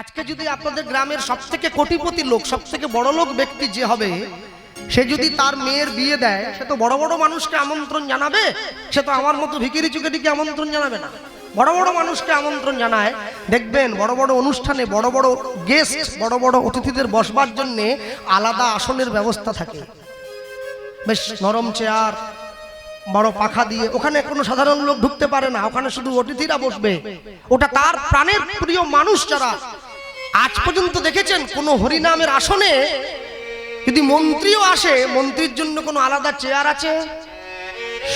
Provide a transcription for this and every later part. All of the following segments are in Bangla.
আজকে যদি আপনাদের গ্রামের সবথেকে কোটিপতি লোক, সবথেকে বড় লোক ব্যক্তি যে হবে, সে যদি তার মেয়ের বিয়ে দেয়, সে তো বড় বড় মানুষকে আমন্ত্রণ জানাবে। সে তো আমার মতো ভিখিরি চুকেটিকে আমন্ত্রণ জানাবে না, বড় বড় মানুষকে আমন্ত্রণ জানায়। দেখবেন বড় বড় অনুষ্ঠানে বড় বড় গেস্ট, বড় বড় অতিথিদের বসবার জন্য আলাদা আসনের ব্যবস্থা থাকে, বেশ নরম চেয়ার, বড় পাখা দিয়ে। ওখানে কোনো সাধারণ লোক ঢুকতে পারে না, ওখানে শুধু অতিথিরা বসবে। ওটা তার প্রাণের প্রিয় মানুষ যারা। আজ পর্যন্ত দেখেছেন কোন হরিনামের আসনে যদি মন্ত্রীও আসে, মন্ত্রীর জন্য কোনো আলাদা চেয়ার আছে?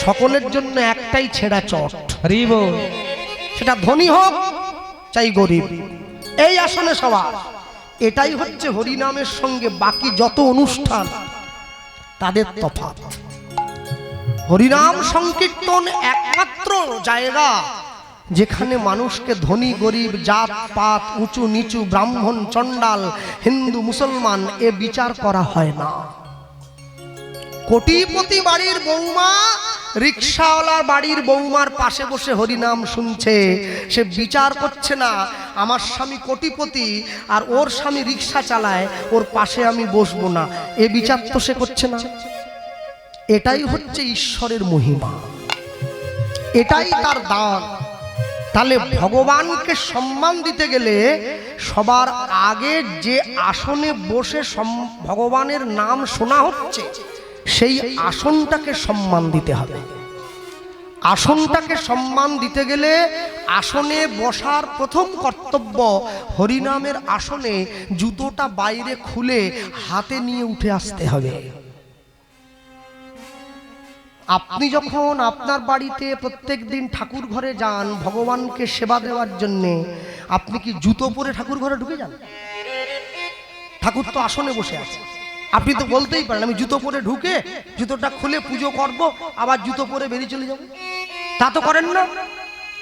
সকলের জন্য একটাই ছেঁড়া চট, সেটা ধনী হোক চাই গরিব, এই আসনে সবার। এটাই হচ্ছে হরিনামের সঙ্গে বাকি যত অনুষ্ঠান তাদের তফাৎ। হরিনাম সংকীর্তন একমাত্র জায়গা যেখানে মানুষকে ধনী গরিব, জাত পাত, উঁচু নিচু, ব্রাহ্মণ চণ্ডাল, হিন্দু মুসলমান এ বিচার করা হয় না। কোটিপতি বাড়ির বৌমা রিকশাওয়ালার বাড়ির বৌমার পাশে বসে হরিনাম শুনছে, সে বিচার করছে না আমার স্বামী কোটিপতি আর ওর স্বামী রিকশা চালায়, ওর পাশে আমি বসবো না, এ বিচার তো সে করছে না। এটাই হচ্ছে ঈশ্বরের মহিমা, এটাই তার দান। তাহলে ভগবানকে সম্মান দিতে গেলে সবার আগে যে আসনে বসে ভগবানের নাম শোনা হচ্ছে, সেই আসনটাকে সম্মান দিতে হবে। আসনটাকে সম্মান দিতে গেলে আসনে বসার প্রথম কর্তব্য, হরিনামের আসনে জুতোটা বাইরে খুলে হাতে নিয়ে উঠে আসতে হবে। আপনি যখন আপনার বাড়িতে প্রত্যেক দিন ঠাকুর ঘরে যান ভগবানকে সেবা দেওয়ার জন্য, আপনি কি জুতো পরে ঠাকুর ঘরে ঢুকে যান? ঠাকুর তো আসনে বসে আছে, আপনি তো বলতেই পারেন আমি জুতো পরে ঢুকে জুতোটা খুলে পুজো করব, আবার জুতো পরে বেরিয়ে চলে যাব। তা তো করেন না।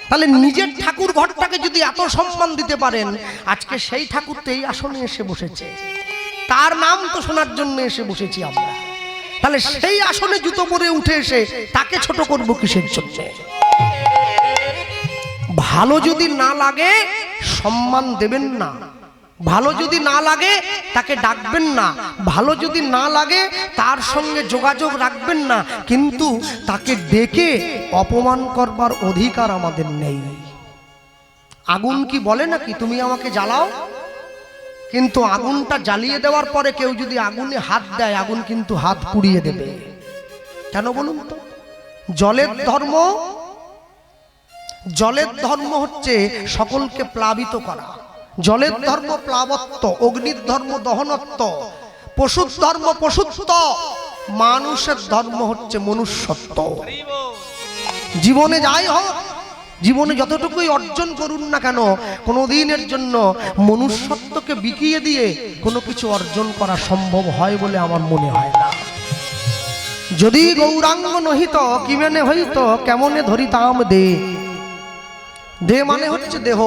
তাহলে নিজের ঠাকুর ঘরটাকে যদি এত সম্মান দিতে পারেন, আজকে সেই ঠাকুর তো এই আসনে এসে বসেছে, তার নাম তো শোনার জন্য এসে বসেছি আমরা। তাহলে সেই আসনে জুতো পরে উঠে এসে তাকে ছোট করব কিসের জন্য? ভালো যদি না লাগে সম্মান দেবেন না, ভালো যদি না লাগে তাকে ডাকবেন না, ভালো যদি না লাগে তার সঙ্গে যোগাযোগ রাখবেন না, কিন্তু তাকে ডেকে অপমান করবার অধিকার আমাদের নেই। আগুন কি বলে নাকি তুমি আমাকে জ্বালাও? কিন্তু আগুনটা জ্বালিয়ে দেওয়ার পরে কেউ যদি আগুনে হাত দেয়, আগুন কিন্তু হাত পুড়িয়ে দেবে। কেন বলুন তো? জলের ধর্ম, জলের ধর্ম হচ্ছে সকলকে প্লাবিত করা। জলের ধর্ম প্লাবত্ব, অগ্নির ধর্ম দহনত্ব, পশুর ধর্ম পশুত্ব, মানুষের ধর্ম হচ্ছে মনুষ্যত্ব। জীবনে যাই হোক, জীবনে যতটুকুই অর্জন করুন না কেন, কোনোদিনের জন্য মনুষ্যত্বকে বিকিয়ে দিয়ে কোনো কিছু অর্জন করা সম্ভব হয় বলে আমার মনে হয় না। যদি গৌরাঙ্গ নহিত কিমেনে হইত কেমনে ধরিতাম দে। দে মানে হচ্ছে দেহ।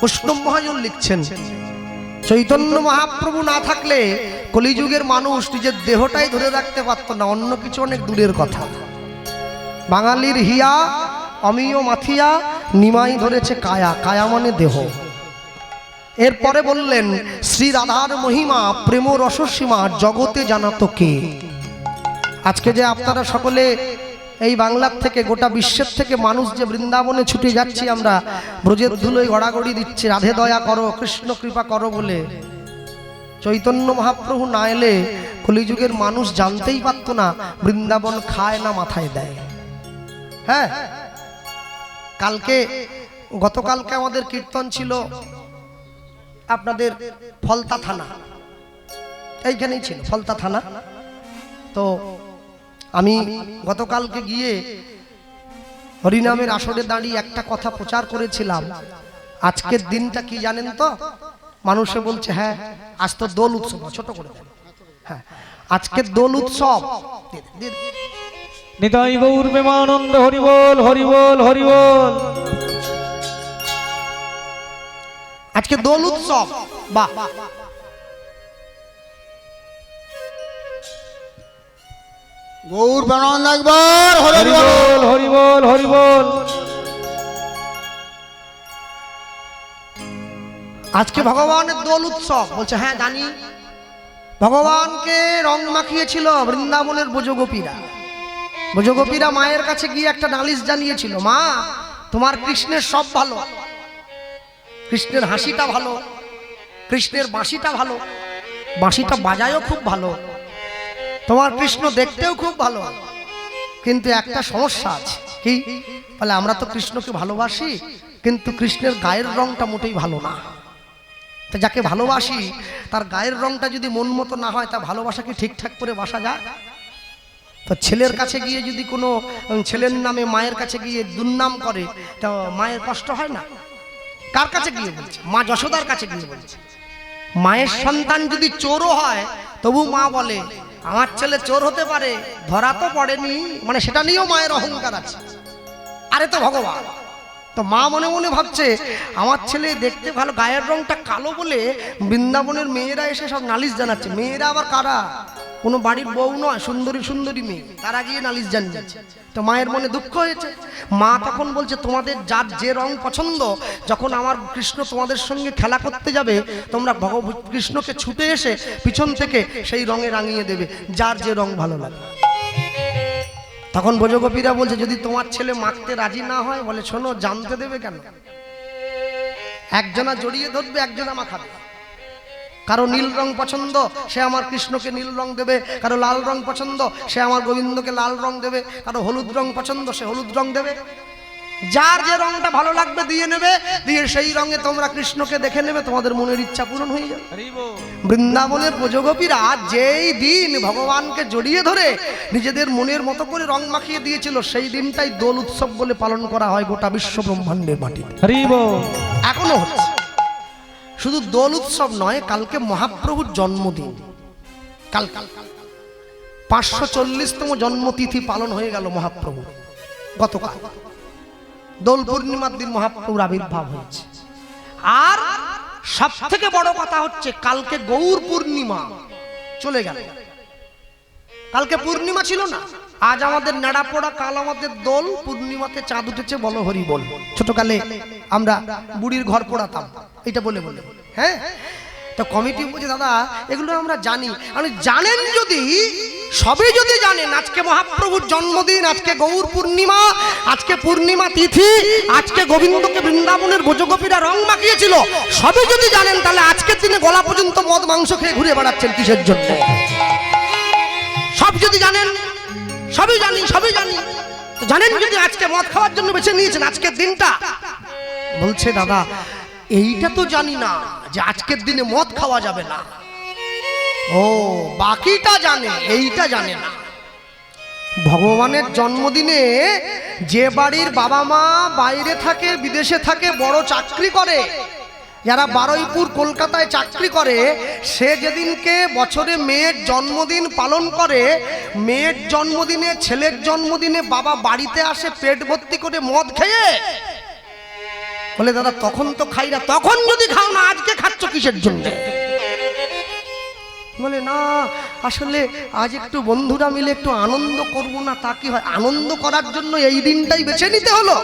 বৈষ্ণব মহাজন লিখছেন, চৈতন্য মহাপ্রভু না থাকলে কলিযুগের মানুষ নিজের দেহটাই ধরে রাখতে পারত না, অন্য কিছু অনেক দূরের কথা। বাঙালির হিয়া অমিয় মাথিয়া নিমাই ধরেছে কায়া, কায়া মানে দেহ। এরপরে বললেন শ্রী রাধার মহিমা প্রেম রসসীমা জগতে জানাতো কে। আজকে যে আপনারা সকলে এই বাংলার থেকে গোটা বিশ্বের থেকে মানুষ যে বৃন্দাবনে ছুটে যাচ্ছি আমরা, ব্রজের ধুলোয় গড়াগড়ি দিচ্ছে রাধে দয়া করো, কৃষ্ণ কৃপা করো বলে, চৈতন্য মহাপ্রভু না এলে কলিযুগের মানুষ জানতেই পারতো না বৃন্দাবন খায় না মাথায় দেয়। হ্যাঁ, কালকে গতকালকে আমাদের কীর্তন ছিল আপনাদের ফলতা থানা, এইখানেই ছিল ফলতা থানা। তো আমি গতকালকে গিয়ে হরিনামের আসরে দাঁড়িয়ে একটা কথা প্রচার করেছিলাম। আজকের দিনটা কি জানেন তো? মানুষে বলছে হ্যাঁ আজ তো দোল উৎসব, ছোট করে হ্যাঁ আজকের দোল উৎসব। নিতাই গৌর প্রেমানন্দ হরি বল হরি বল হরি বল। আজকে দোল উৎসব, বাহ। গৌর প্রেমানন্দ একবার হরি বল হরি বল হরি বল। আজকে ভগবানের দোল উৎসব। বলছে হ্যাঁ জানি। ভগবানকে রং মাখিয়েছিল বৃন্দাবনের ব্রজগোপীরা। ব্রজগোপীরা মায়ের কাছে গিয়ে একটা নালিশ জানিয়েছিল, মা তোমার কৃষ্ণের সব ভালো, কৃষ্ণের হাসিটা ভালো, কৃষ্ণের বাঁশিটা ভালো, বাঁশিটা বাজায়ও খুব ভালো, তোমার কৃষ্ণ দেখতেও খুব ভালো, কিন্তু একটা সমস্যা আছে। কি? বলে আমরা তো কৃষ্ণকে ভালোবাসি, কিন্তু কৃষ্ণের গায়ের রংটা মোটেই ভালো না। তা যাকে ভালোবাসি তার গায়ের রংটা যদি মন মতো না হয়, তা ভালোবাসা কি ঠিকঠাক করে বাসা যায়? তো ছেলের কাছে গিয়ে যদি কোনো ছেলের নামে মায়ের কাছে গিয়ে দুর্নাম করে, তা মায়ের কষ্ট হয় না? কার কাছে গিয়ে বলছে? মা যশোদার কাছে গিয়ে বলছে। মায়ের সন্তান যদি চোরও হয়, তবু মা বলে আমার ছেলে চোর হতে পারে, ধরা তো পড়েনি, মানে সেটা নিয়েও মায়ের অহংকার আছে। আরে তো ভগবান। তো মা মনে মনে ভাবছে আমার ছেলে দেখতে ভালো, গায়ের রংটা কালো বলে বৃন্দাবনের মেয়েরা এসে সব নালিশ জানাচ্ছে। মেয়েরা আবার কারা? কোনো বাড়ির বউ নয়, সুন্দরী সুন্দরী মেয়ে, তারা গিয়ে নালিশ জানিয়েছে। তো মায়ের মনে দুঃখ হয়েছে। মা তখন বলছে তোমাদের যার যে রং পছন্দ, যখন আমার কৃষ্ণ তোমাদের সঙ্গে খেলা করতে যাবে, তোমরা কৃষ্ণকে ছুটে এসে পিছন থেকে সেই রঙে রাঙিয়ে দেবে, যার যে রং ভালো লাগে। তখন ব্রজগোপীরা বলছে যদি তোমার ছেলে মাখতে রাজি না হয়, বলে শোনো জানতে দেবে কেন? একজনা জড়িয়ে ধরবে, একজনা মাখাবে। কারো নীল রং পছন্দ, সে আমার কৃষ্ণকে নীল রং দেবে। কারো লাল রং পছন্দ, সে আমার গোবিন্দকে লাল রং দেবে। কারো হলুদ রং পছন্দ, সে হলুদ রং দেবে। যার যে রংটা ভালো লাগবে দিয়ে নেবে, দিয়ে সেই রঙে তোমরা কৃষ্ণকে দেখে নেবে, তোমাদের মনের ইচ্ছা পূরণ হয়ে যাবে। বৃন্দাবনের ব্রজগোপীরা যেই দিন ভগবানকে জড়িয়ে ধরে নিজেদের মনের মতো করে রং মাখিয়ে দিয়েছিল, সেই দিনটাই দোল উৎসব বলে পালন করা হয় গোটা বিশ্ব ব্রহ্মাণ্ডের মাটিতে। এখনো হচ্ছে। শুধু দোল উৎসব নয়, কালকে মহাপ্রভুর জন্মদিন। কাল 540তম জন্মতিথি পালন হয়ে গেল মহাপ্রভু। গতকাল দোল পূর্ণিমার দিন মহাপ্রভুর আবির্ভাব হয়েছে। আর সব থেকে বড় কথা হচ্ছে কালকে গৌর পূর্ণিমা চলে গেল। কালকে পূর্ণিমা ছিল না, আজ আমাদের নেড়া পড়া, কাল আমাদের দোল। পূর্ণিমাতে চাঁদ উঠেছে, বলো হরি বল। ছোটকালে আমরা বুড়ির ঘর পোড়াতাম এটা বলে বলে, হ্যাঁ। তো কমিটি বলছে দাদা এগুলো আমরা জানি। আপনি জানেন যদি, সবই যদি জানেন, আজকে মহাপ্রভুর জন্মদিন, আজকে গৌর পূর্ণিমা, আজকে পূর্ণিমা তিথি, আজকে গোবিন্দকে বৃন্দাবনের ব্রজগোপীরা রং মাখিয়েছিল, সবই যদি জানেন, তাহলে আজকের দিনে গলা পর্যন্ত মদ মাংস খেয়ে ঘুরে বেড়াচ্ছেন কিসের জন্য? সব যদি জানেন, সবই জানি, সবই জানি, তো জানেন যদি আজকে মদ খাওয়ার জন্য বেছে নিয়েছেন আজকের দিনটা। বলছে দাদা এইটা তো জানি না যে আজকের দিনে মদ খাওয়া যাবে না। ও বাকিটা জানে, এইটা জানে না। ভগবানের জন্মদিনে যে বাড়ির বাবা মা বাইরে থাকে, বিদেশে থাকে, বড় চাকরি করে, যারা বারুইপুর কলকাতায় চাকরি করে, সে যেদিনকে বছরে মেয়ের জন্মদিন পালন করে, মেয়ের জন্মদিনে, ছেলের জন্মদিনে বাবা বাড়িতে আসে পেট ভর্তি করে মদ খেয়ে। বলে দাদা তখন তো খাই না। তখন যদি খাও না, আজকে খাচ্ছ কিসের জন্য? বলে না আসলে আজ একটু বন্ধুরা মিলে একটু আনন্দ করব না, তা কি হয়? আনন্দ করার জন্য এই দিনটাই বেছে নিতে হলো।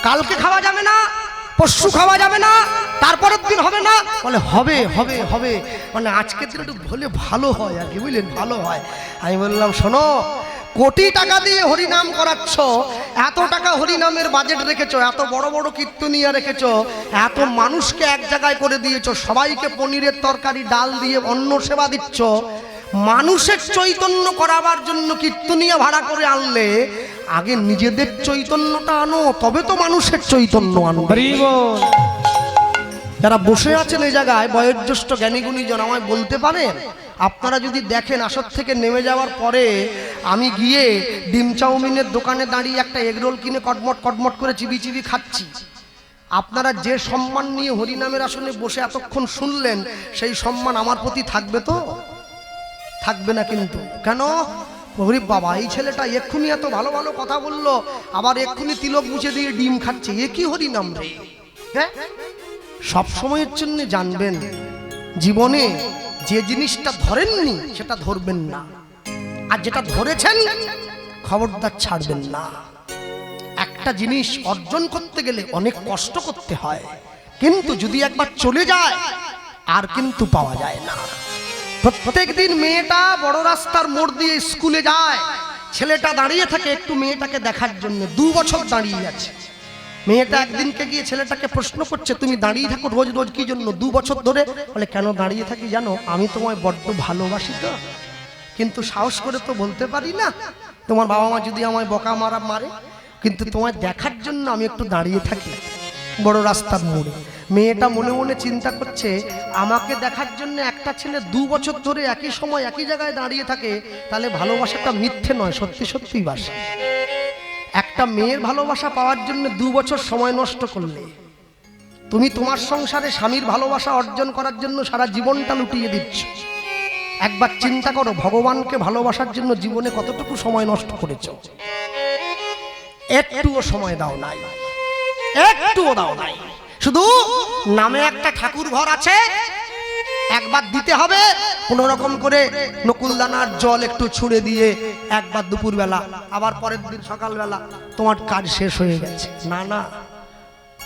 কালকে খাওয়া যাবে না, পরশু খাওয়া যাবে না, তারপরের দিন হবে না। বলে হবে হবে হবে, মানে আজকের দিন একটু হলে ভালো হয় আর কি, বুঝলেন, ভালো হয়। আমি বললাম শোনো, কোটি টাকা দিয়ে হরিনাম করাচ্ছ, এত টাকা হরিনামের বাজেট রেখেছো, এত বড় বড় কীর্তনিয়া রেখেছো, এত মানুষকে এক জায়গায় করে দিয়েছো, সবাইকে পনিরের তরকারি ডাল দিয়ে অন্ন সেবা দিচ্ছ, মানুষের চৈতন্য করাবার জন্য কীর্তনিয়া ভাড়া করে আনলে আগে নিজেদের চৈতন্যটা আনো, তবে তো মানুষের চৈতন্য আনবে। যারা বসে আছেন এই জায়গায় বয়োজ্যেষ্ঠ জ্ঞানীগুণীজন আমায় বলতে পারেন, আপনারা যদি দেখেন আসর থেকে নেমে যাওয়ার পরে আমি গিয়ে ডিম চাউমিনের দোকানে দাঁড়িয়ে একটা এগরোল কিনে কটমট কটমট করে চিবি চিবি খাচ্ছি, আপনারা যে সম্মান নিয়ে হরিনামের আসনে বসে এতক্ষণ শুনলেন, সেই সম্মান আমার প্রতি থাকবে তো? থাকবে না কিন্তু। কেন? ওরে বাবা, এই ছেলেটা এক্ষুনি এত ভালো ভালো কথা বললো, আবার এক্ষুনি তিলক মুছে দিয়ে ডিম খাচ্ছে, এ কি হরিনাম রে? হ্যাঁ, সব সময়ের জন্য জানবেন, জীবনে যে জিনিসটা ধরেননি সেটা ধরবেন না, আর যেটা ধরেছেন খবরদার ছাড়বেন না। একটা জিনিস অর্জন করতে গেলে অনেক কষ্ট করতে হয়, কিন্তু যদি একবার চলে যায় আর কিন্তু পাওয়া যায় না। প্রত্যেক দিন মেয়েটা বড় রাস্তার মোড় দিয়ে স্কুলে যায়, ছেলেটা দাঁড়িয়ে থাকে একটু মেয়েটাকে দেখার জন্য। 2 বছর দাঁড়িয়ে আছে। মেয়েটা একদিনকে গিয়ে ছেলেটাকে প্রশ্ন করছে, তুমি দাঁড়িয়ে থাকো রোজ রোজ কি জন্য 2 বছর ধরে? বলে, কেন দাঁড়িয়ে থাকি জানো, আমি তোমায় বড্ড ভালোবাসি তো, কিন্তু সাহস করে তো বলতে পারি না। তোমার বাবা মা যদি আমায় বকা মারে, কিন্তু তোমায় দেখার জন্য আমি একটু দাঁড়িয়ে থাকি বড় রাস্তার মোড়ে। মেয়েটা মনে মনে চিন্তা করছে, আমাকে দেখার জন্য একটা ছেলে 2 বছর ধরে একই সময় একই জায়গায় দাঁড়িয়ে থাকে, তাহলে ভালোবাসাটা মিথ্যে নয়, সত্যি সত্যি বাসে। একটা মেয়ের ভালোবাসা পাওয়ার জন্য 2 বছর সময় নষ্ট করলে, তুমি তোমার সংসারে স্বামীর ভালোবাসা অর্জন করার জন্য সারা জীবনটা লুটিয়ে দিচ্ছ। একবার চিন্তা করো, ভগবানকে ভালোবাসার জন্য জীবনে কতটুকু সময় নষ্ট করেছো? একটুও সময় দাও নাই, একটুও দাও নাই। শুধু নামে একটা ঠাকুর ঘর আছে, একবার দিতে হবে কোন রকম করে নকুলদানার জল একটু ছুঁড়ে দিয়ে, একবার দুপুরবেলা, আবার পরের দিন সকালবেলা, তোমার কাজ শেষ হয়ে গেছে। না না,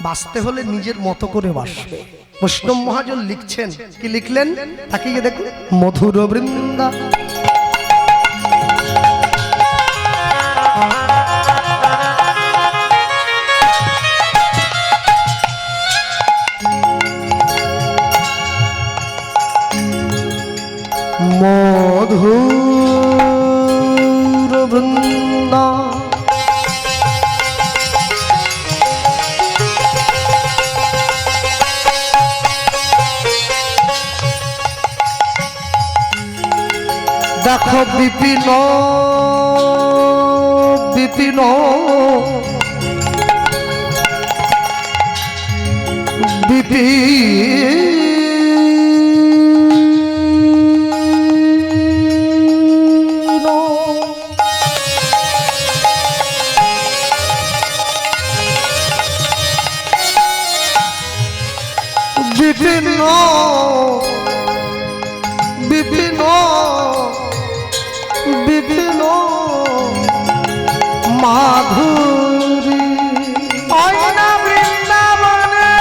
বাঁচতে হলে নিজের মতো করে বাঁচবে। বৈষ্ণব মহাজন লিখছেন, কি লিখলেন তাকিয়ে দেখুন, মধুর বৃন্দা মধুর বৃন্দা দেখো বিপিন বিপিন বিপিন বিপিন বিপিন বিপিন মাধুরী আয়না বৃন্দাবনে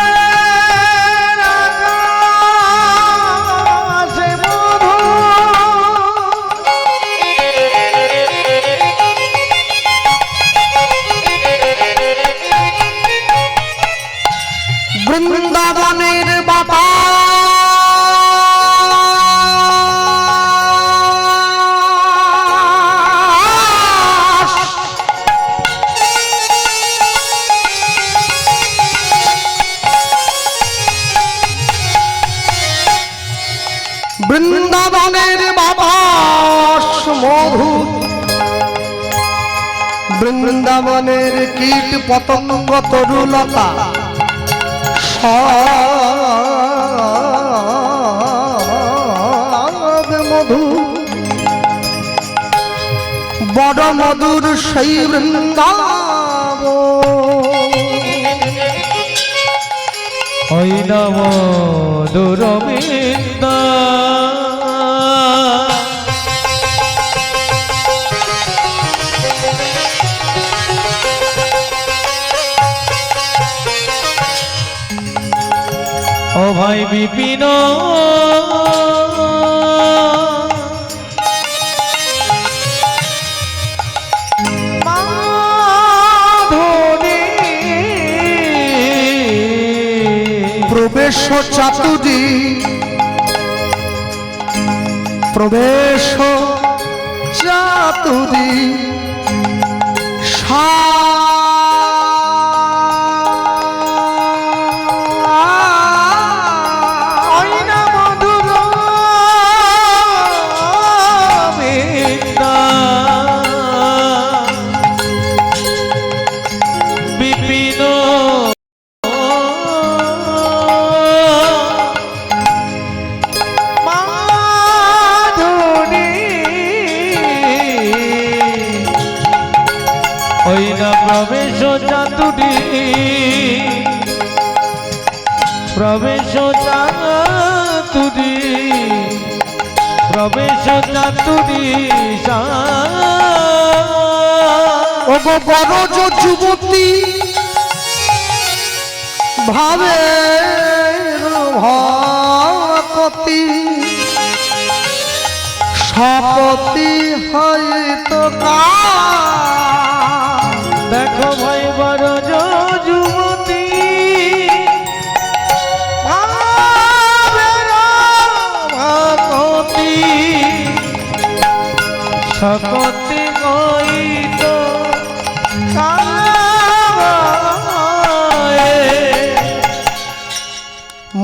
আকাশে মধু বৃন্দাবনের বাবা বৃন্দাবনের বাতাস মধু, বৃন্দাবনের কীট পতঙ্গ তরুলতা সব মধু, বড় মধুর সেই বৃন্দাবন। ওই নম দুরবিন্দা ও ভাই বিপিন প্রবেশ চাতুরী প্রবেশ চাতুরী প্রবেশ চাতুরী প্রবেশ চাতুরী প্রবেশ চাতুরী ও গো বড় যুবতী ভাবে ভকতি শপতি হয়তো কার। দেখো ভাই বড় যুবতী ভকতি শপতি হয়তো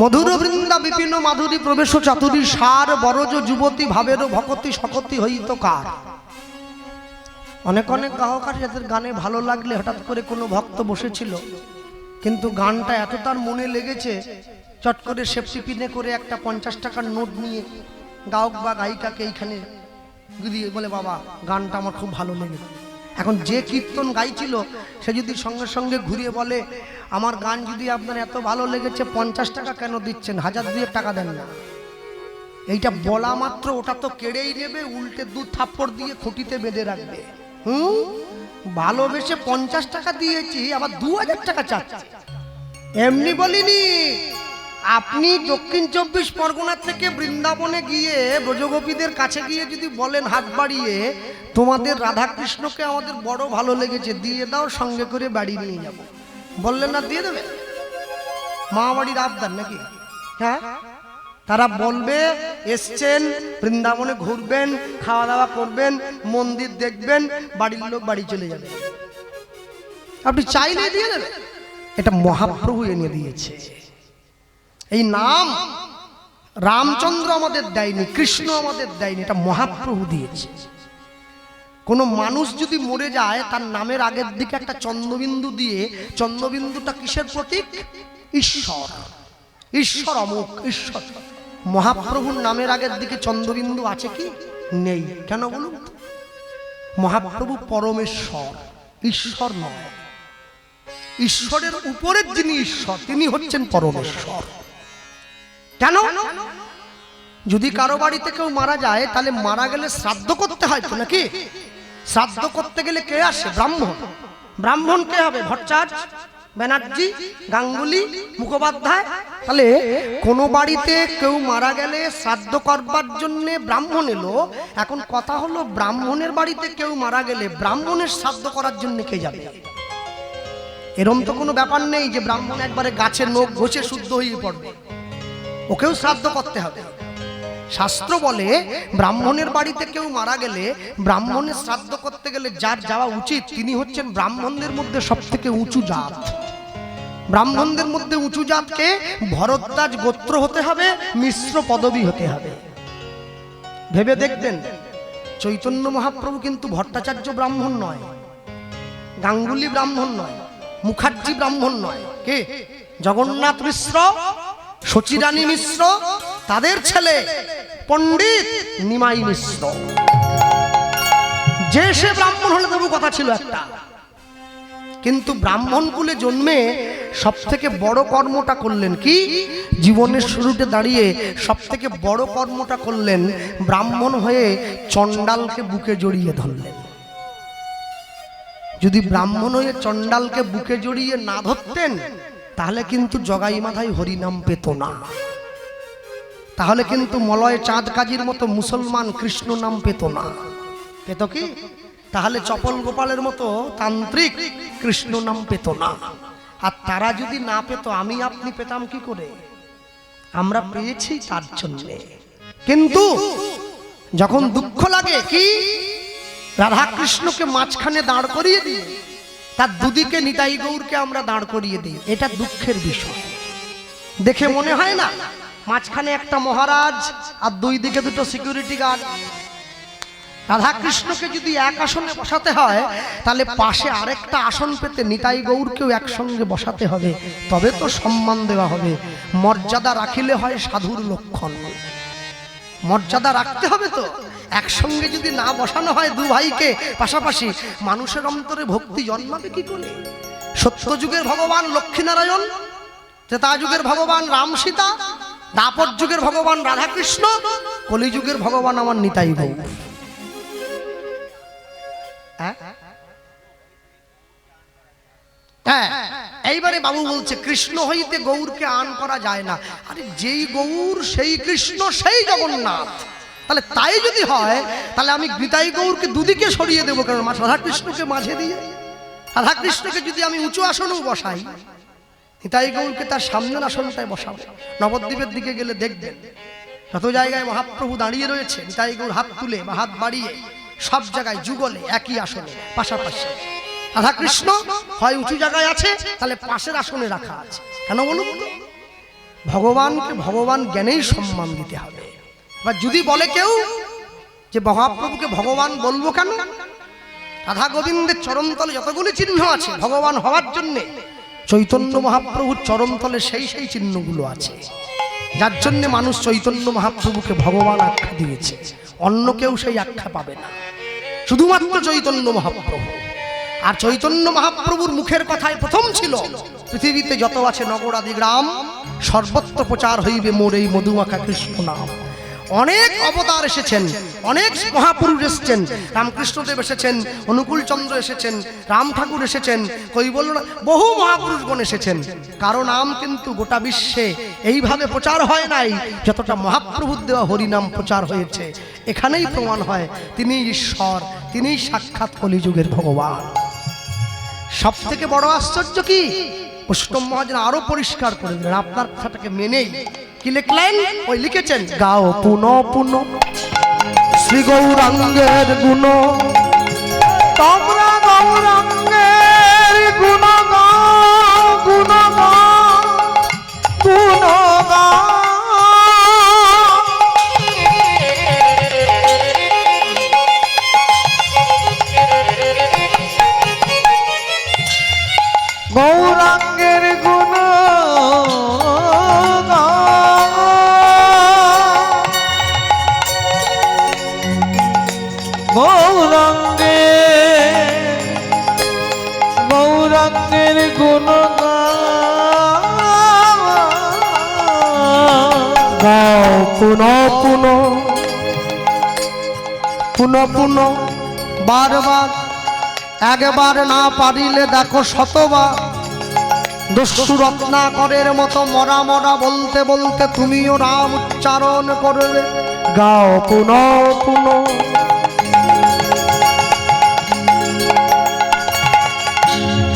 মধুর বৃন্দা বিপিন মাধুরী প্রবেশ চাতুরী সার বরজ যুবতী ভাবের ভকতি শকতি হইত কার। অনেক অনেক গায়ক আছে যাদের গানে ভালো লাগলে হঠাৎ করে কোনো ভক্ত বসেছিল, কিন্তু গানটা এত তার মনে লেগেছে চট করে সেফটি পিনে করে একটা 50 টাকার নোট নিয়ে গায়ক বা গায়িকাকে এইখানে দিয়ে বলে বাবা গানটা আমার খুব ভালো লেগেছে। এখন যে কীর্তন গাইছিল সে যদি সঙ্গে সঙ্গে ঘুরিয়ে বলে আমার গান যদি আপনার এত ভালো লেগেছে 50 টাকা কেন দিচ্ছেন, 1000 টাকা দেন না, এইটা বলা মাত্র ওটা তো কেড়েই নেবে, উল্টে 2 থাপ্পড় দিয়ে খুঁটিতে বেঁধে রাখবে। ভালোবেসে 50 টাকা দিয়েছি আবার 2000 টাকা চাচ্ছে। এমনি বলিনি, আপনি দক্ষিণ 24 পরগনা থেকে বৃন্দাবনে গিয়ে ব্রজগোপীদের কাছে গিয়ে যদি বলেন হাত বাড়িয়ে তোমাদের রাধাকৃষ্ণকে আমাদের বড় ভালো লেগেছে দিয়ে দাও, সঙ্গে করে বাড়ি নিয়ে যাব, বললেন না দিয়ে দেবে? মা বাড়ির আবদার নাকি? হ্যাঁ, তারা বলবে এসছেন বৃন্দাবনে ঘুরবেন, খাওয়া দাওয়া করবেন, মন্দির দেখবেন, বাড়ির লোক বাড়ি চলে যাবে, আপনি চাইলে দিয়ে দেবে। এটা মহাপ্রভু এনে দিয়েছে। এই নাম রামচন্দ্র আমাদের দেয়নি, কৃষ্ণ আমাদের দেয়নি, এটা মহাপ্রভু দিয়েছে। কোন মানুষ যদি মরে যায় তার নামের আগের দিকে একটা চন্দ্রবিন্দু দিয়ে, চন্দ্রবিন্দুটা কিসের প্রতীক? ঈশ্বর। ঈশ্বর অমুক ঈশ্বর। মহাপ্রভুর নামের আগের দিকে চন্দ্রবিন্দু আছে কি? নেই। কেন বলুন? মহাপ্রভু পরমেশ্বর, ঈশ্বর নয়। ঈশ্বরের উপরের যিনি ঈশ্বর তিনি হচ্ছেন পরমেশ্বর। কেন? যদি কারো বাড়িতে কেউ মারা যায় তাহলে মারা গেলে শ্রাদ্ধ করতে হয় তো নাকি? শ্রাদ্ধ করতে গেলে কে আসে? ব্রাহ্মণ। ব্রাহ্মণ কে হবে? ভট্টাচার্য, ব্যানার্জি, গাঙ্গুলি, মুখোপাধ্যায়। তাহলে কোন বাড়িতে কেউ মারা গেলে শ্রাদ্ধ করবার জন্য ব্রাহ্মণ এলো। এখন কথা হলো ব্রাহ্মণের বাড়িতে কেউ মারা গেলে ব্রাহ্মণের শ্রাদ্ধ করার জন্য কে যাবে? এরম তো কোনো ব্যাপার নেই যে ব্রাহ্মণ একবারে গাছের নখ ঘষে শুদ্ধ হয়ে পড়বে, ওকেও শ্রাদ্ধ করতে হবে। শাস্ত্র বলে ব্রাহ্মণের বাড়িতে কেউ মারা গেলে ব্রাহ্মণের শ্রাদ্ধ করতে গেলে যার যাওয়া উচিত তিনি হচ্ছেন ব্রাহ্মণদের মধ্যে সব থেকে উঁচু জাত। ব্রাহ্মণদের মধ্যে উঁচু জাতকে ভরদ্বাজ গোত্র হতে হবে, মিশ্র পদবী হতে হবে। ভেবে দেখবেন চৈতন্য মহাপ্রভু কিন্তু ভট্টাচার্য ব্রাহ্মণ নয়, গাঙ্গুলি ব্রাহ্মণ নয়, মুখার্জি ব্রাহ্মণ নয়। কে? জগন্নাথ মিশ্র, শচীরানী মিশ্র, তাদের ছেলে পণ্ডিত নিমাই মিশ্র। যে সে ব্রাহ্মণ হলে তবু কথা ছিল একটা, কিন্তু ব্রাহ্মণ কুলে জন্মে সব থেকে বড় কর্মটা করলেন কি? জীবনের শুরুতে দাঁড়িয়ে সব থেকে বড় কর্মটা করলেন ব্রাহ্মণ হয়ে চণ্ডালকে বুকে জড়িয়ে ধরলেন। যদি ব্রাহ্মণ হয়ে চণ্ডালকে বুকে জড়িয়ে না ধরতেন তাহলে কিন্তু জগাই মাথায় হরিনাম পেত না, তাহলে কিন্তু মলয় চাঁদ কাজীর মতো মুসলমান কৃষ্ণ নাম পেত না। পেত কি? তাহলে চপল গোপালের মতো তান্ত্রিক কৃষ্ণ নাম পেত না। আর তারা যদি না পেত আমি আপনি পেতাম কি করে? আমরা পেয়েছি তার জন্যে। কিন্তু যখন দুঃখ লাগে কি? রাধা কৃষ্ণকে মাঝখানে দাঁড় করিয়ে দিই, তার দুদিকে নিতাই গৌরকে আমরা দাঁড় করিয়ে দিই, এটা দুঃখের বিষয়। দেখে মনে হয় না মাঝখানে একটা মহারাজ আর দুই দিকে দুটো সিকিউরিটি গার্ড। রাধা কৃষ্ণকে যদি এক আসনে বসাতে হয় তাহলে পাশে আরেকটা আসন পেতে নিতাই গৌরকেও একসঙ্গে বসাতে হবে, তবে তো সম্মান দেওয়া হবে। মর্যাদা রাখিলে হয় সাধুর লক্ষণ। মর্যাদা রাখতে হবে তো। একসঙ্গে যদি না বসানো হয় দু ভাইকে পাশাপাশি, মানুষের অন্তরে ভক্তি জন্মাবে কি করে? সত্য যুগের ভগবান লক্ষ্মীনারায়ণ, ত্রেতা যুগের ভগবান রাম সীতা, দাপর যুগের ভগবান রাধাকৃষ্ণ, কলিযুগের ভগবান আমার নিতাই গৌর। হ্যাঁ, এইবারে বাবু বলছে কৃষ্ণ হইতে গৌরকে আন করা যায় না। আরে যেই গৌর সেই কৃষ্ণ সেই জগন্নাথ, তাহলে তাই যদি হয় তাহলে আমি গীতাই গৌরকে দুদিকে সরিয়ে দেবো কেন? রাধা কৃষ্ণকে মাঝে দিয়ে, রাধা কৃষ্ণকে যদি আমি উঁচু আসনেও বসাই, নিতাই গৌরকে তার সামনের আসনটায় বসাবো। নবদ্বীপের দিকে গেলে দেখবেন যত জায়গায় মহাপ্রভু দাঁড়িয়ে রয়েছে, নিতাই গৌর হাত তুলে বা হাত বাড়িয়ে সব জায়গায় যুগলে একই আসনে পাশাপাশি। রাধা কৃষ্ণ হয় উঁচু জায়গায় আছে, তাহলে পাশের আসনে রাখা আছে। কেন বলুন? ভগবানকে ভগবান জ্ঞানেই সম্মান দিতে হবে। বা যদি বলে কেউ যে মহাপ্রভুকে ভগবান বলবো কেন, রাধা গোবিন্দের চরণতলে যতগুলি চিহ্ন আছে ভগবান হওয়ার জন্যে, চৈতন্য মহাপ্রভুর চরণতলে সেই সেই চিহ্নগুলো আছে, যার জন্যে মানুষ চৈতন্য মহাপ্রভুকে ভগবান আখ্যা দিয়েছে। অন্য কেউ সেই আখ্যা পাবে না, শুধুমাত্র চৈতন্য মহাপ্রভু। আর চৈতন্য মহাপ্রভুর মুখের কথায় প্রথম ছিল, পৃথিবীতে যত আছে নগরাদি গ্রাম, সর্বত্র প্রচার হইবে মোর এই মধুমাখা কৃষ্ণ নাম। অনেক অবতার এসেছেন, অনেক মহাপুরুষ এসেছেন, রামকৃষ্ণদেব এসেছেন, অনুকূল চন্দ্র এসেছেন, রাম ঠাকুর এসেছেন, কৈবল্য, বহু মহাপুরুষগণ এসেছেন। কারো নাম কিন্তু গোটা বিশ্বে এইভাবে প্রচার হয় নাই যতটা মহাপ্রভুর দেওয়া হরিনাম প্রচার হয়েছে। এখানেই প্রমাণ হয় তিনি ঈশ্বর, তিনি সাক্ষাৎ কলিযুগের ভগবান। সব থেকে বড় আশ্চর্য কি, বৈষ্ণব মহাজন আরো পরিষ্কার করে দিলেন আপনার কথাটাকে মেনেই। কি লিখলেন? ওই লিখেছেন, গাও পুন পুন শ্রী গৌরাঙ্গের গুণ, তোমরা গৌরাঙ্গের গুণ গাও, গুণ গাও, গুণ গাও। গৌরাঙ্গের গুণ গৌরাঙ্গের গুণ গাও পুন পুন পুন পুন, বারবার, একবার না পারিলে দেখো শতবার। দস্যু রত্নাকরের মতো মরা মরা বলতে বলতে তুমিও নাম উচ্চারণ করবে। গাও পুন পুন।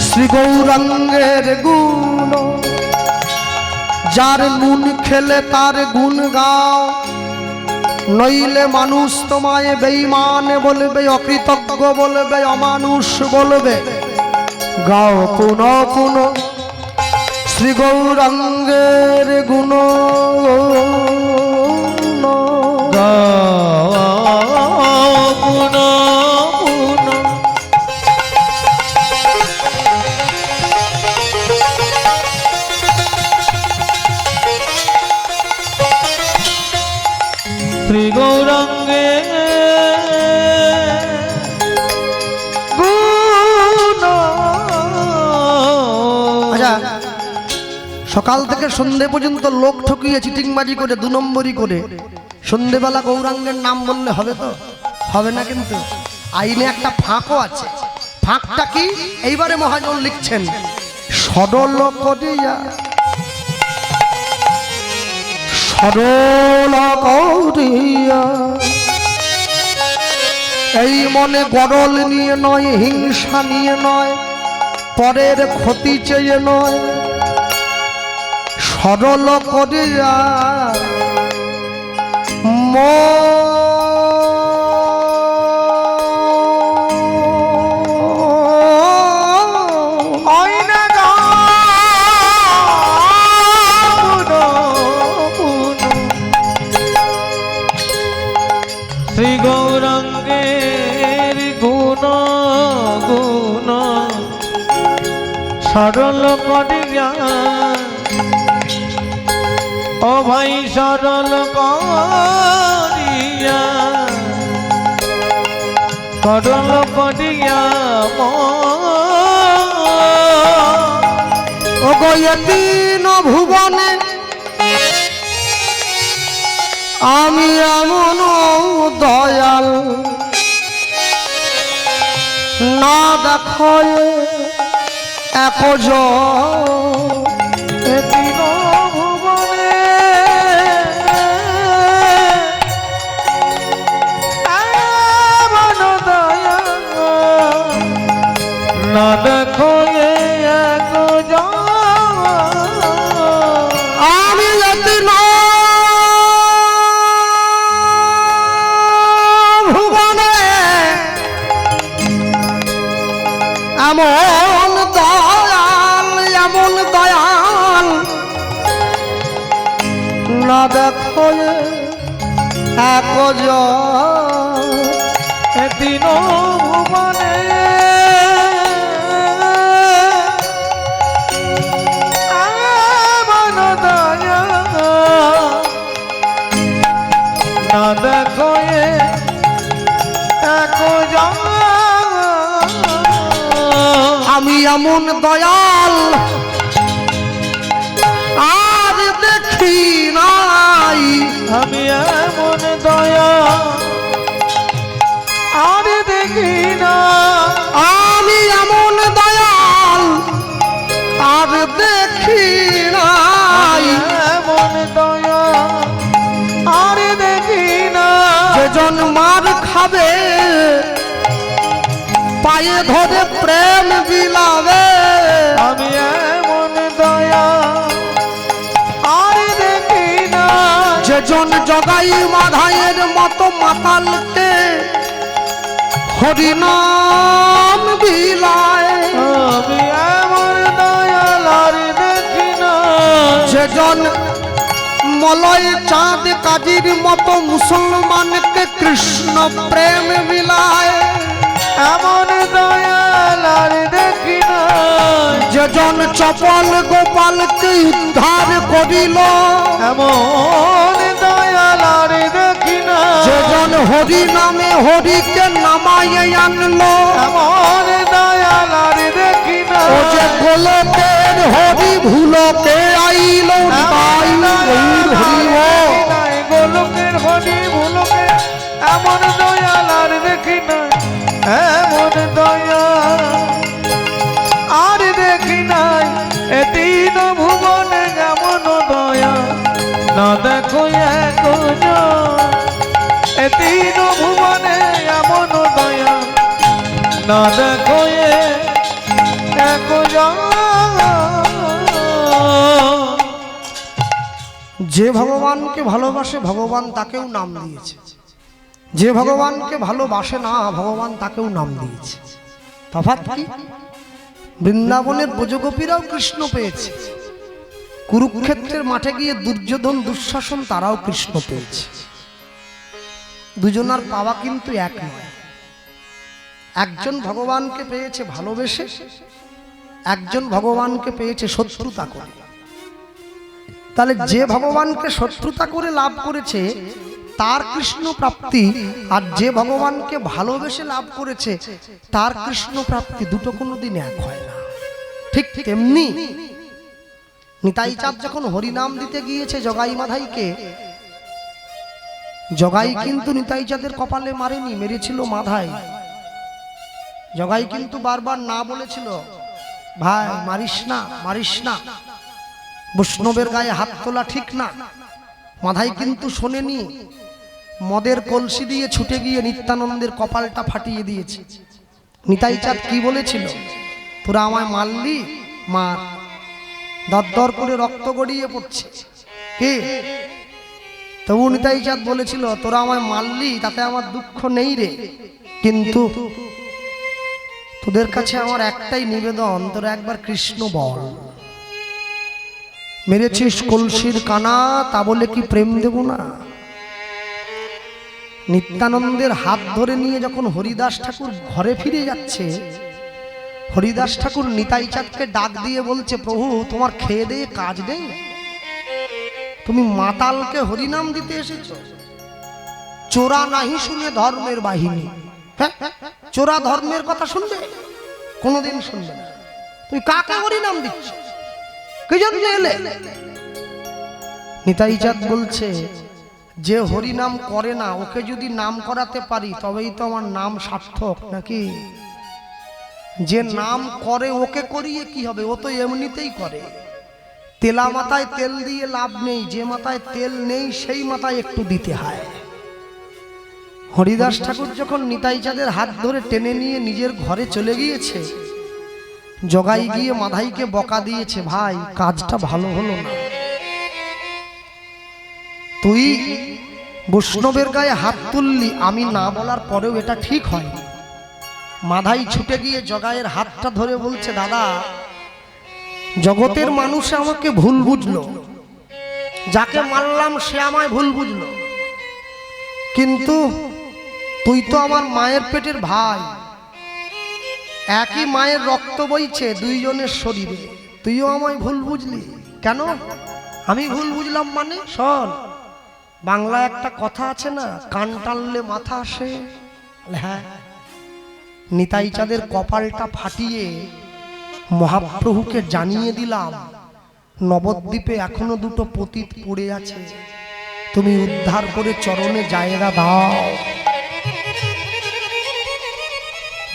শ্রী গৌরাঙ্গের গুণ, যার নুন খেলে তার গুণ গাও, নইলে মানুষ তোমায় বেঈমান বলবে, অকৃতজ্ঞ বলবে, অমানুষ বলবে। গাও পুন পুন শ্রী গৌরাঙ্গের গুণ, গাও পুন পুন। শ্রী গৌরাঙ্গে গুণ। আচ্ছা, সকাল থেকে সন্ধে পর্যন্ত লোক ঠকিয়ে চিটিংবাজি করে 2 নম্বরই করে সন্ধেবেলা গৌরাঙ্গের নাম বললে হবে তো? হবে না। কিন্তু আইনে একটা ফাঁকও আছে। ফাঁকটা কি? এইবারে মহাজন লিখছেন, সরল করিয়া, সরল করিয়া, এই মনে গরল নিয়ে নয়, হিংসা নিয়ে নয়, পরের ক্ষতি চেয়ে নয়, সরল করিয়া শ্রী গৌরাঙ্গের গুণ গুণ, সরল করিয়া, ও ভাই সরল করিয়া, সরল করিয়া ও গয়তীন ভুবনে আমি এমন দয়াল না দেখায় একজ এ তিন ভুবনে এমন দয়া না দেখো এ এক আমি যতীন ভুবনে এমন দয়াল না দেখো একজ এ তিন ভুবনে এমন দয়া না দেখো এ এক আমি এমন দয়াল আর দেখি নাই আমি এমন দয়া আর দেখি না আমি এমন দয়াল আর দেখি নাই এমন দয়া আর দেখি না যেজন মার খাবে পায়ে ধরে প্রেম বিলাবে আমি এমন দয়া আর দেখি না যেজন জগাই মাধাইয়ের মতো মাতালকে হরিনাম বিলায় আমি এমন দয়াল আর দেখি না যেজন মলয় চাঁদ কাজীর মতো মুসলমানকে কৃষ্ণ প্রেম বিলায় এমন দয়াল আর দেখি না যেজন চপল গোপালকে উদ্ধার করিল এমন দয়াল আর দেখি না যেজন হরি নামে হরিকে নামায়ে আনলো এমন দয়াল আর দেখি না ও যে গোলকের হরি ভুলকে আইল তাই গৌর হরি গোলকের হরি ভুলকে এমন দয়াল আর দেখি না এমন দয়া আর দেখি নাই এ তিন ভুবনে এমন দয়া না দেখো এক এ তিন ভুবনে এমন দয়া না দেখো এক যে ভগবানকে ভালোবাসে ভগবান তাকেও নাম দিয়েছে, যে ভগবানকে ভালোবাসে না ভগবান তাকেও নাম দিয়েছে। তফাৎ কি? বৃন্দাবনের ব্রজগোপীরাও কৃষ্ণ পেয়েছে, কুরুক্ষেত্রের মাঠে গিয়ে দুর্যোধন দুঃশাসন তারাও কৃষ্ণ পেয়েছে। দুজনার পাওয়া কিন্তু এক নয়। একজন ভগবানকে পেয়েছে ভালোবেসে, একজন ভগবানকে পেয়েছে শত্রুতা করে। তাহলে যে ভগবানকে শত্রুতা করে লাভ করেছে তার কৃষ্ণ প্রাপ্তি, আর যে ভগবানকে ভালোবেসে লাভ করেছে তার কৃষ্ণ প্রাপ্তি, দুটো কোনোদিন এক হয় না। ঠিক তেমনি নিতাই চাঁদ যখন হরিনাম দিতে গিয়েছে জগাই মাধাইকে, জগাই কিন্তু নিতাই চাঁদের কপালে মারেনি, মেরেছিল মাধাই। জগাই কিন্তু বারবার না বলেছিল, ভাই মারিস না মারিস না, বৈষ্ণবের গায়ে হাত তোলা ঠিক না। মাধাই কিন্তু শোনেনি, মদের কলসি দিয়ে ছুটে গিয়ে নিত্যানন্দের কপালটা ফাটিয়ে দিয়েছে। নিতাই চাঁদ কি বলেছিল, তোরা আমায় মারলি মার, দরদর করে রক্ত গড়িয়ে পড়ছে কে? তবু নিতাই চাঁদ বলেছিল, তোরা আমায় মারলি তাতে আমার দুঃখ নেই রে, কিন্তু তোদের কাছে আমার একটাই নিবেদন, তোরা একবার কৃষ্ণ বল। মেরেছিস কলসির কানা, তা বলে কি প্রেম দেব না? নিত্যানন্দের হাত ধরে নিয়ে যখন হরিদাস ঠাকুর ঘরে ফিরে যাচ্ছে, হরিদাস ঠাকুর নিতাই চাঁদকে ডাক দিয়ে বলছে, প্রভু তোমার খেয়ে দিয়ে কাজ নেই, তুমি মাতালকে হরিনাম দিতে এসেছো? চোরা নাহি শুনে ধর্মের বাহিনী। হ্যাঁ, চোরা ধর্মের কথা শুনবে? কোনোদিন শুনবে না। তুমি কাকে হরিনাম দিচ্ছ? কি জন্য এলে? নিতাই চাঁদ বলছে, যে হরিনাম করে না ওকে যদি নাম করাতে পারি তবেই তো আমার নাম সার্থক, নাকি? যে নাম করে ওকে করিয়ে কি হবে, ও তো এমনিতেই করে। তেলা মাথায় তেল দিয়ে লাভ নেই, যে মাথায় তেল নেই সেই মাথায় একটু দিতে হয়। হরিদাস ঠাকুর যখন নিতাই চাঁদের হাত ধরে টেনে নিয়ে নিজের ঘরে চলে গিয়েছে, জগাই গিয়ে মাধাইকে বকা দিয়েছে, ভাই কাজটা ভালো হলো না, তুই বৈষ্ণবের গায়ে হাত তুললি, আমি না বলার পরেও এটা ঠিক হয়। মাধাই ছুটে গিয়ে জগাইয়ের হাতটা ধরে বলছে, দাদা জগতের মানুষ আমাকে ভুল বুঝলো, যাকে মারলাম সে আমায় ভুল বুঝলো, কিন্তু তুই তো আমার মায়ের পেটের ভাই, একই মায়ের রক্ত বইছে দুইজনের শরীরে, তুইও আমায় ভুল বুঝলি কেন? আমি ভুল বুঝলাম মানে? শোন, বাংলা একটা কথা আছে না, কান টানলে মাথা আসে। হ্যাঁ, নিতাই চাঁদের কপালটা ফাটিয়ে মহাপ্রভুকে জানিয়ে দিলাম, নবদ্বীপে এখনো দুটো পতিত পড়ে আছে, তুমি উদ্ধার করে চরণে জায়গা দাও।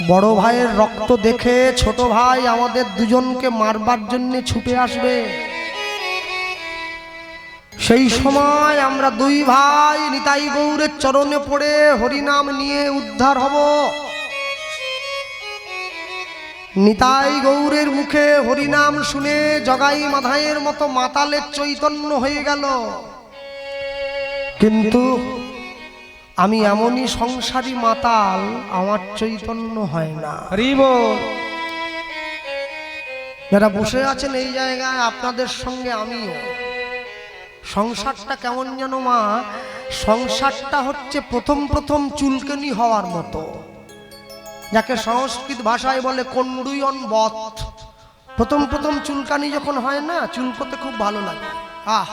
বড় ভাইয়ের রক্ত দেখে ছোট ভাই আমাদের দুজনকে মারবার জন্য ছুটে আসবে, সেই সময় আমরা দুই ভাই নিতাই গৌরের চরণে পড়ে হরিনাম নিয়ে উদ্ধার হব। নিতাই গৌরের মুখে হরিনাম শুনে জগাই মাধাইয়ের মতো মাতালের চৈতন্য হয়ে গেল, কিন্তু আমি এমনই সংসারী মাতাল, আমার চৈতন্য হয় না। যারা বসে আছেন এই জায়গায় আপনাদের সঙ্গে আমিও, সংসারটা কেমন যেন মা, সংসারটা হচ্ছে প্রথম প্রথম চুলকানি হওয়ার মতো, যাকে সংস্কৃত ভাষায় বলে কন্ডুয়ন বত। প্রথম প্রথম চুলকানি যখন হয় না, চুলকোতে খুব ভালো লাগে, আহ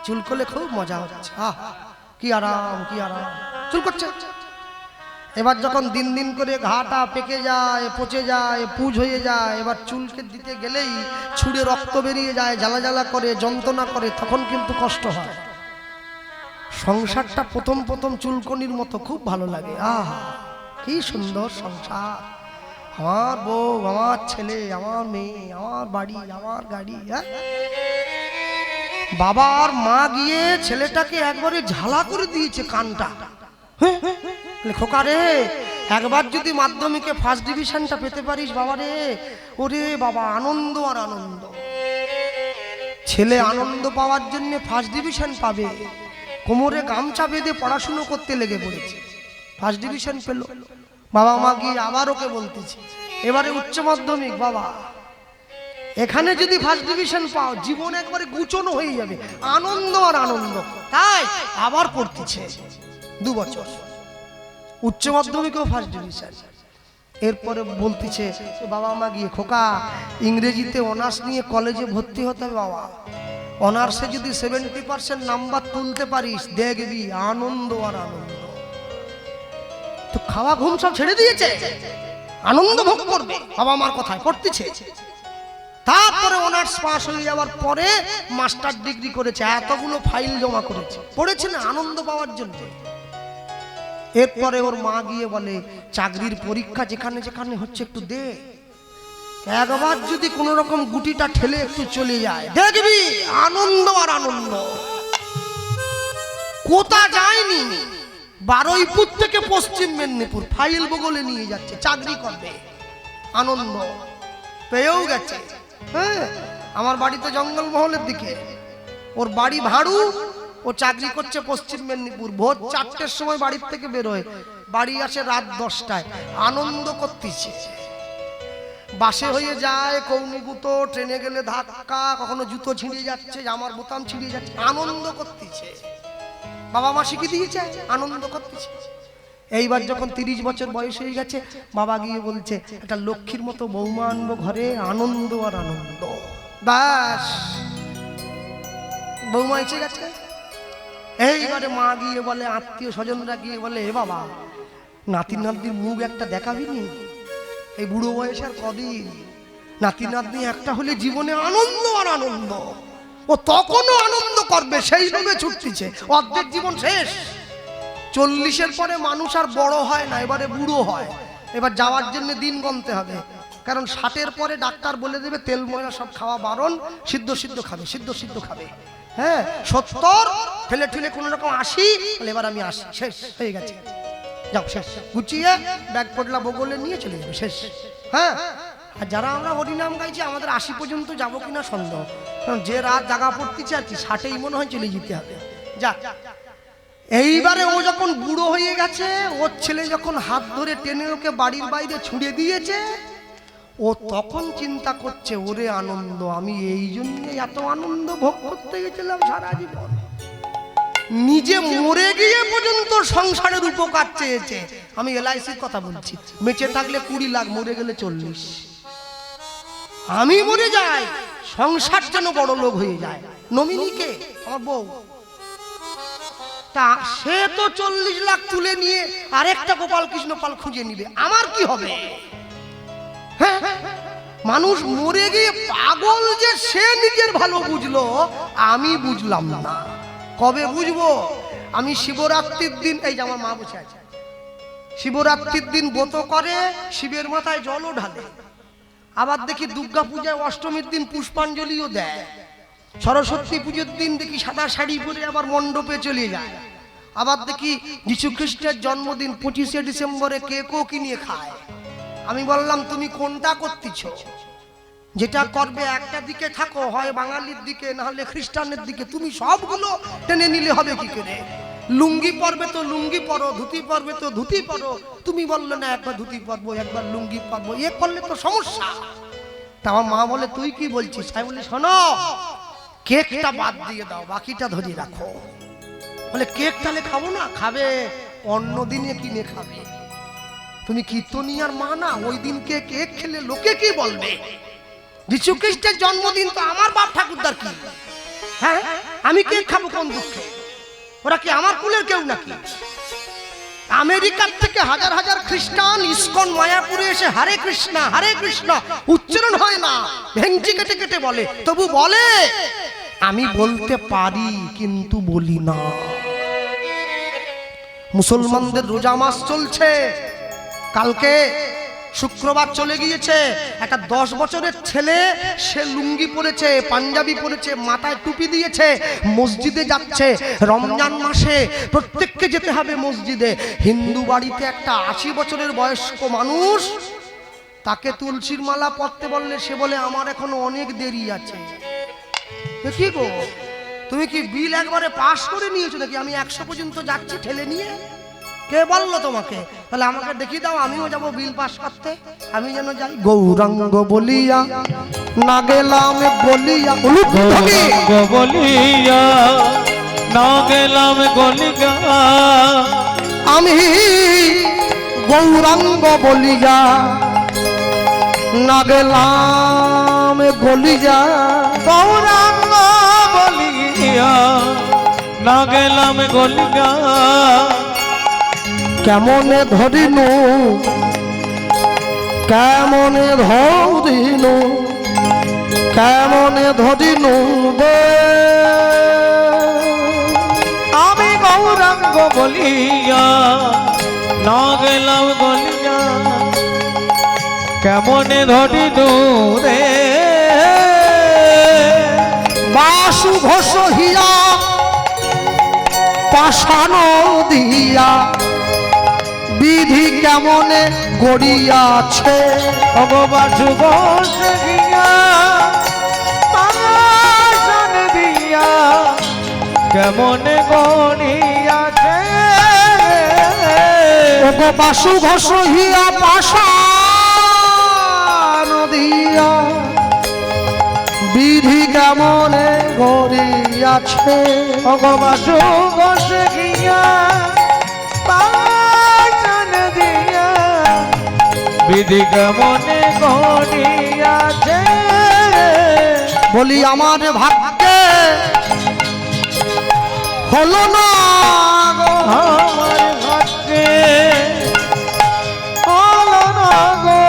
চুলকোলে খুব মজা হচ্ছে, আহ কি আরাম কি আরাম চুল করছে। এবার যখন দিন দিন করে ঘাটা পেকে যায়, পচে যায়, পুজ হয়ে যায়, এবার চুলকে দিতে গেলেই ছুঁড়ে রক্ত বেরিয়ে যায়, জ্বালা জ্বালা করে, যন্ত্রণা করে, তখন কিন্তু কষ্ট হয়। সংসারটা প্রথম প্রথম চুলকনির মতো খুব ভালো লাগে, আহ কি সুন্দর সংসার, আমার বউ, আমার ছেলে, আমার মেয়ে, আমার বাড়ি, আমার গাড়ি। হ্যাঁ, বাবা আর মা গিয়ে ছেলেটাকে একবারে ঝালা করে দিয়েছে কানটা। খোকা রে, একবার যদি মাধ্যমিকে ফার্স্ট ডিভিশনটা পেতে পারিস বাবা রে, ওরে বাবা আনন্দ আর আনন্দ। ছেলে আনন্দ পাওয়ার জন্য ফার্স্ট ডিভিশন পাবে, কোমরে গামছা বেঁধে পড়াশুনো করতে লেগে পড়েছে, ফার্স্ট ডিভিশন পেল। বাবা মা গিয়ে আবার ওকে বলতেছে, এবারে উচ্চ মাধ্যমিক বাবা, এখানে যদি ফার্স্ট ডিভিশন পাও জীবন একবারে গুছানো হয়ে যাবে, আনন্দ আর আনন্দ। তাই আবার পড়তেছে 2 বছর, উচ্চ মাধ্যমিকেও ফার্স্ট ডিভিশন। এরপরে বলতেছে বাবা মা গিয়ে, খোকা ইংরেজিতে অনার্স নিয়ে কলেজে ভর্তি হতে হবে বাবা, অনার্সে যদি 70% নাম্বার তুলতে পারিস দেখবি আনন্দ আর আনন্দ। তো খাওয়া ঘুম সব ছেড়ে দিয়েছে, আনন্দ ভোগ করবে বাবা মার কথায় পড়তেছে। তারপরে অনার্স পাস হয়ে যাওয়ার পরে মাস্টার ডিগ্রি করেছে, এতগুলো ফাইল জমা করেছে, পড়েছে না আনন্দ পাওয়ার জন্য। এরপরে ওর মা গিয়ে বলে, চাকরির পরীক্ষা যেখানে যেখানে হচ্ছে একটু দে, একবার যদি কোন রকম গুটিটা ঠেলে একটু চলে যায় দেখবি আনন্দ আর আনন্দ। কোথা যায়নি, বারুইপুর থেকে পশ্চিম মেদিনীপুর ফাইল বগলে নিয়ে যাচ্ছে, চাকরি করবে, আনন্দ পেয়েও গেছে। হ্যাঁ, আমার বাড়ি তো জঙ্গলমহলের দিকে, ওর বাড়ি ভাড়ু, ও চাকরি করছে পশ্চিম মেদিনীপুর। ভোর 4টের সময় বাড়ির থেকে বেরোয়, বাড়ি আসে রাত 10টায়, আনন্দ করতেছে। বাসে হয়ে যায় কৌনিগুতো, ট্রেনে গেলে ধাক্কা, কখনো জুতো ছিঁড়ে যাচ্ছে, জামার বোতাম ছিঁড়ে যাচ্ছে, আনন্দ করতেছে। বাবা মা শিখিয়ে দিয়েছে, আনন্দ করতেছে। এইবার যখন 30 বছর বয়স হয়ে গেছে, বাবা গিয়ে বলছে একটা লক্ষ্মীর মতো বৌমা আনবো ঘরে, আনন্দ আর আনন্দ। ব্যাস বৌমা এসে গেছে। এইবারে মা গিয়ে বলে, আত্মীয় স্বজনরা গিয়ে বলে, এ বাবা নাতি নাতনির মুখ একটা দেখাবি নি, এই বুড়ো বয়সে আর কদিন, নাতি নাতনি একটা হলে জীবনে আনন্দ আর আনন্দ। ও তখনও আনন্দ করবে, সেই ভাবে ছুটতেছে, অর্ধেক জীবন শেষ। 40-এর পরে মানুষ আর বড় হয় না, এবারে বুড়ো হয়, এবার যাওয়ার জন্য দিন গণতে হবে। কারণ 60-এর পরে ডাক্তার বলে দেবে তেল ময়দা সব খাওয়া বারণ, সিদ্ধ সিদ্ধ খাবে, সিদ্ধ সিদ্ধ খাবে। হ্যাঁ 70 ফেলে ঠেলে কোনো রকম 80, এবার আমি আসি, শেষ হয়ে গেছে, যাও শেষ, গুছিয়ে ব্যাগ পটলা বগলে নিয়ে চলে যাবে, শেষ। হ্যাঁ আর যারা আমরা হরিনাম গাইছি আমাদের 80 পর্যন্ত যাবো কিনা সন্দেহ, কারণ যে রাত জাগা পড়তেছে আর কি 60-এই মনে হয় চলে যেতে হবে। যা এইবারে ও যখন বুড়ো হয়ে গেছে, ওর ছেলে যখন হাত ধরে টেনে ওকে বাড়ির বাইরে ছুড়ে দিয়েছে, ও তখন চিন্তা করছে ওরে আনন্দ, আমি এই জন্য এত আনন্দ ভোগ করতে গেছিলাম সারা জীবন। নিজে মরে গিয়ে পর্যন্ত সংসারের উপকার চেয়েছে। আমি LICর কথা বলছি, বেঁচে থাকলে 20 লাখ, মরে গেলে 40। আমি মরে যাই, সংসার যেন বড় লোক হয়ে যায়। নমিনিকে আমার বউ, তা সে তো 40 লাখ তুলে নিয়ে আরেকটা গোপাল কৃষ্ণ পাল খুঁজে নিবে, আমার কি হবে? হ্যাঁ মানুষ মরে গিয়ে পাগল যে সে নিজের ভালো বুঝলো, আমি বুঝলাম না। কবে বুঝবো? আমি শিবরাত্রির দিন, এই যে আমার মা বসে আছে, শিবরাত্রির দিন ব্রত করে, শিবের মাথায় জলও ঢালে, আবার দেখি দুর্গা পূজায় অষ্টমীর দিন পুষ্পাঞ্জলিও দেয়, সরস্বতী পুজোর দিন দেখি সাদা শাড়ি পরে আবার মণ্ডপে চলে যায়, আবার দেখি যীশু খ্রিস্টের জন্মদিন 25শে ডিসেম্বরে কেকও কিনে খায়। আমি বললাম তুমি কোনটা করতেছ? যেটা করবে একটা দিকে থাকো, হয় বাঙালির দিকে না হলে খ্রিস্টানের দিকে, তুমি সবগুলো টেনে নিলে হবে কি করে? লুঙ্গি পরবে তো লুঙ্গি পরো, ধুতি পরবে তো ধুতি পরো, তুমি বললে না একবার ধুতি পরবো একবার লুঙ্গি পরবো, এ করলে তো সমস্যা। তা আমার মা বলে তুই কি বলছিস? আমি বলি শোনো, কেকটা বাদ দিয়ে দাও, বাকিটা ধরে রাখো। বলে কেক তাহলে খাবো না? খাবে, অন্য দিনে কিনে খাবে। তুমি কীর্তনিয়ার মা না, ওই দিনকে কেক খেলে লোকে কি বলবে? যীশু খ্রিস্টের জন্মদিন তো আমার বাপ ঠাকুরদার কি? হ্যাঁ আমি কেক খাবো কোন দুঃখে? ওরা কি আমার কুলের কেউ নাকি? আমেরিকার থেকে হাজার হাজার খ্রিস্টান ইসকন মায়াপুরে এসে হরে কৃষ্ণ উচ্চারণ হয় না, ভেঙচি কেটে কেটে বলে, তবু বলে আমি বলতে পারি কিন্তু বলি না। মুসলমানদের রোজা মাস চলছে, কালকে শুক্রবার চলে গিয়েছে, একটা 10 বছরের ছেলে, সে লুঙ্গি পরেছে, পাঞ্জাবি পরেছে, মাথায় টুপি দিয়েছে, মসজিদে যাচ্ছে। রমজান মাসে প্রত্যেককে যেতে হবে মসজিদে। হিন্দু বাড়িতে একটা 80 বছরের বয়স্ক মানুষ, তাকে তুলসীর মালা পরতে বললে সে বলে আমার এখনো অনেক দেরি আছে। কি গো, তুমি কি বিল একবারে পাস করে নিয়েছো নাকি? আমি 100 পর্যন্ত যাচ্ছি ঠেলে নিয়ে। কে বললো তোমাকে? তাহলে আমাকে দেখিয়ে দাও, আমিও যাবো বিল পাস করতে, আমি যেন যাই। গৌরাঙ্গ বলিয়া না গেলাম বলিয়া, গৌরাঙ্গ বলিয়া না গেলাম গলিয়া, আমি গৌরাঙ্গ বলিয়া না গেলাম গলিয়া, গৌরাঙ্গ বলিয়া না গেলাম গলিয়া, কেমনে ধরিনু কেমনে ধরিনু কেমনে ধরিনু বে, আমি গৌরাঙ্গ বলিয়া না গেলাম গলিয়া, কেমনে ধরি দূরে বাসু ঘোষ হিয়া পাষাণ দিয়া, বিধি কেমনে গড়িয়াছে, ভগবাসু বসে গিয়া পাষাণ দিয়া, কেমনে গড়িয়াছে, বাসু ঘোষ হিয়া পাষাণ দিয়া, বিধি কেমনে গড়িয়াছে, ভগবাসু বসে গিয়া পাষাণ দিয়া, বিধি কেমনে গড়িয়াছে। বলি আমার ভাগ্যে হলো না গো, আমার ভাগ্যে হলো না গো,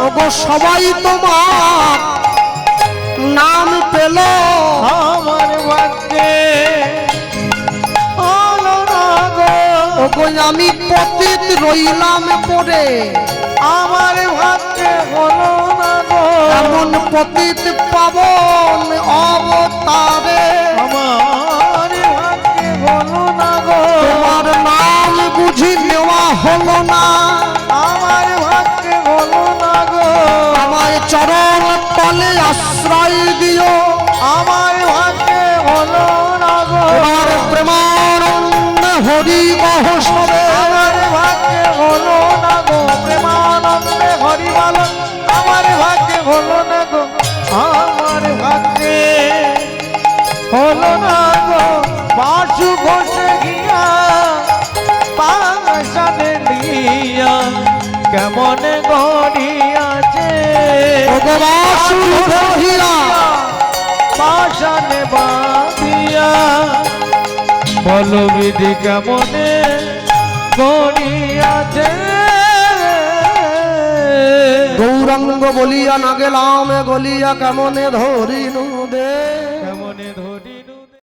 ওগো সবাই তোমার নাম পেল, আমার ভাগ্যে হলো না গো, ওগো আমি পতিত রইলাম পড়ে, আমার ভাগ্যে হলো না গো এমন পতিত পাবন অবতারে আমার ভাগ্যে হলো না গো তোমার নাম বুঝি নেওয়া হলো না আমার ভাগ্যে হলো না গো আমায় চরণ তলে আশ্রয় দিও আমার ভাগ্যে হলো না গো তোমার প্রেমানন্দ হরি গহসবে আমার ভাগ্যে হলো না গো প্রেমানন্দে হরি বলো আমার ভাগ্যে হলো না গো আমার ভাগ্যে হলো না গো বাসু বসে গিয়া পাশানে দিয়া কেমন গড়িয়াছে ভগবাসুর রহিয়া পাশানে বাঁধিয়া বলো বিধি কেমনে গড়িয়াছে গৌরাঙ্গ বলিয়া না গেলাম গলিয়া কেমনে ধরিনু দে কেমনে ধরি